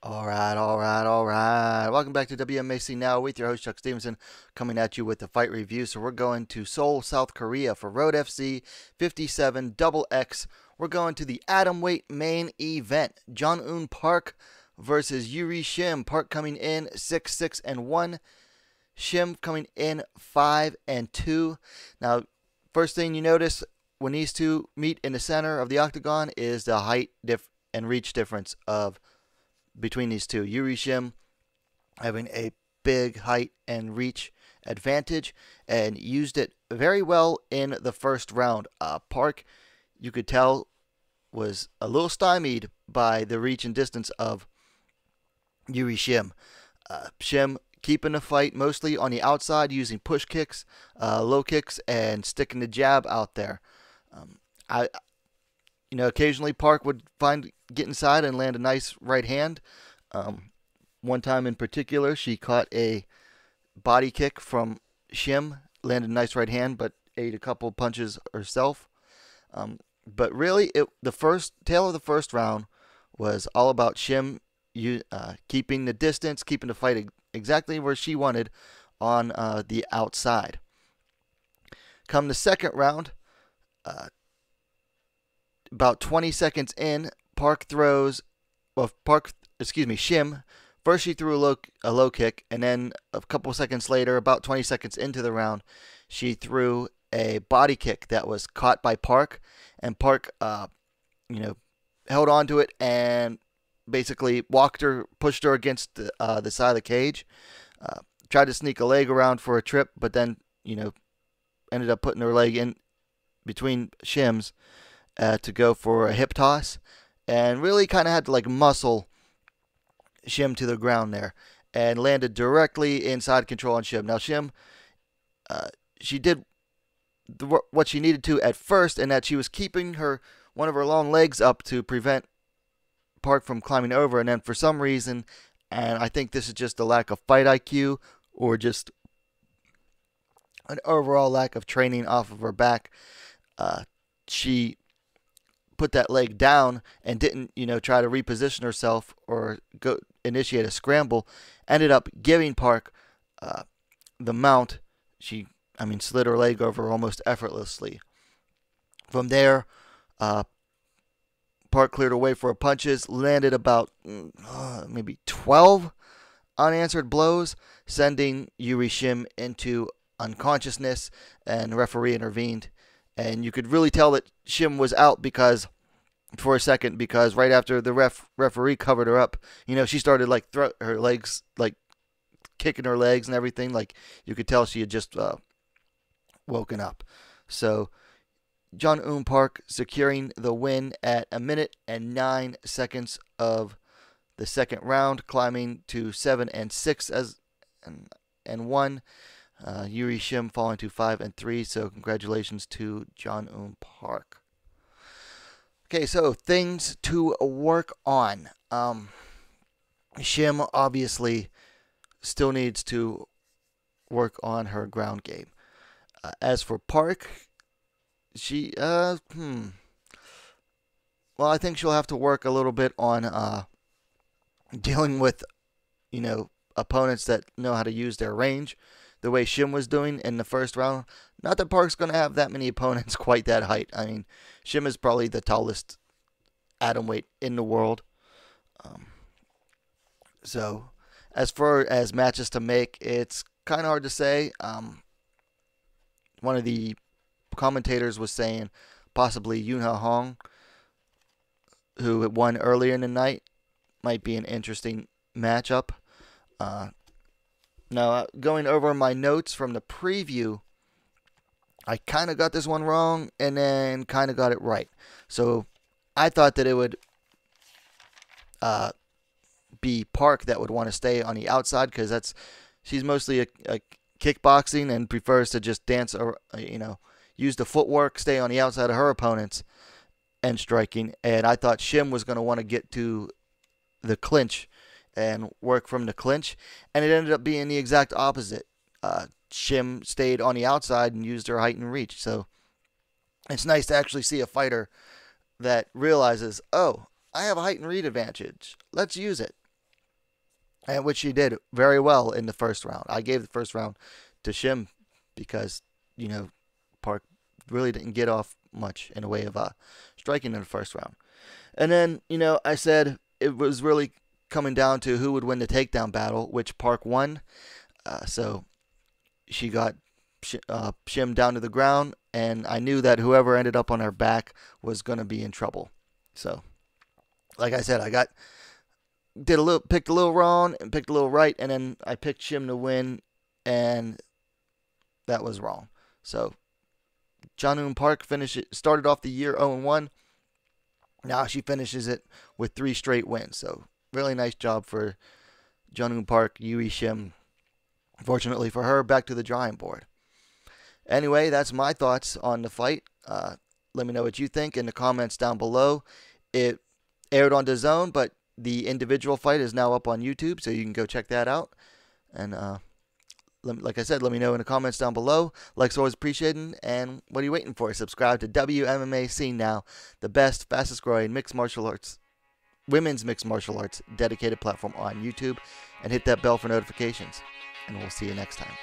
All right. Welcome back to WMAC Now with your host Chuck Stevenson, coming at you with the fight review. So we're going to Seoul, South Korea for Road FC 57 Double X. We're going to the atomweight main event. Jeong-Eun Park versus Yuri Shim. Park coming in 6-6-1. Shim coming in 5-2. Now, first thing you notice when these two meet in the center of the octagon is the height and reach difference of between these two. Yuri Shim having a big height and reach advantage and used it very well in the first round. Park, you could tell, was a little stymied by the reach and distance of Yuri Shim. Shim keeping the fight mostly on the outside, using push kicks, low kicks, and sticking the jab out there. Occasionally Park would get inside and land a nice right hand. One time in particular, she caught a body kick from Shim, landed a nice right hand, but ate a couple punches herself. But really, the first tail of the first round was all about Shim keeping the distance, keeping the fight exactly where she wanted on the outside. Come the second round, about 20 seconds in, Shim, first she threw a low kick, and then a couple seconds later, about 20 seconds into the round, she threw a body kick that was caught by Park, and Park, held on to it and basically pushed her against the side of the cage, tried to sneak a leg around for a trip, but then, ended up putting her leg in between Shim's to go for a hip toss, and really kind of had to muscle Shim to the ground there, and landed directly inside control on Shim. Now Shim, she did what she needed to at first, in that she was keeping one of her long legs up to prevent Park from climbing over, and then for some reason, and I think this is just a lack of fight IQ or just an overall lack of training off of her back, she put that leg down and didn't, try to reposition herself or go initiate a scramble. Ended up giving Park the mount. She, slid her leg over almost effortlessly. From there, Park cleared away for her punches, landed about maybe 12 unanswered blows, sending Yuri Shim into unconsciousness, and the referee intervened. And you could really tell that Shim was out for a second, because right after the referee covered her up, she started her legs, kicking her legs and everything. You could tell she had just woken up. So Jeong-Eun Park securing the win at 1 minute and 9 seconds of the second round, climbing to 7-6 and 1. Yuri Shim falling to 5-3. So congratulations to Jeong-Eun Park. Okay, so things to work on. Shim obviously still needs to work on her ground game. As for Park, she well, I think she'll have to work a little bit on dealing with opponents that know how to use their range, the way Shim was doing in the first round. Not that Park's going to have that many opponents quite that height. Shim is probably the tallest atomweight in the world. So as far as matches to make, it's kind of hard to say. One of the commentators was saying possibly Yoon Hong, who won earlier in the night, might be an interesting matchup. Now, going over my notes from the preview, I kind of got this one wrong and then kind of got it right. So I thought that it would be Park that would want to stay on the outside, because she's mostly a kickboxing and prefers to just dance, or use the footwork, stay on the outside of her opponents and striking. And I thought Shim was going to want to get to the clinch and work from the clinch, and it ended up being the exact opposite. Shim stayed on the outside and used her height and reach. So it's nice to actually see a fighter that realizes, oh, I have a height and reach advantage. Let's use it. and which she did very well in the first round. I gave the first round to Shim because, you know, Park really didn't get off much in a way of striking in the first round. And then, you know, I said it was really coming down to who would win the takedown battle, which Park won. So she got Shim down to the ground, and I knew that whoever ended up on her back was going to be in trouble. So, like I said, picked a little wrong and picked a little right, and then I picked Shim to win, and that was wrong. So Jeong-Eun Park started off the year 0-1. Now she finishes it with 3 straight wins. So really nice job for Jeong-Eun Park, Yui Shim. Fortunately for her, back to the drawing board. Anyway, that's my thoughts on the fight. Let me know what you think in the comments down below. It aired on DAZN, but the individual fight is now up on YouTube, so you can go check that out. And like I said, let me know in the comments down below. Likes always appreciated. And what are you waiting for? Subscribe to WMMA Scene Now, the best, fastest growing women's mixed martial arts dedicated platform on YouTube. And hit that bell for notifications. And we'll see you next time.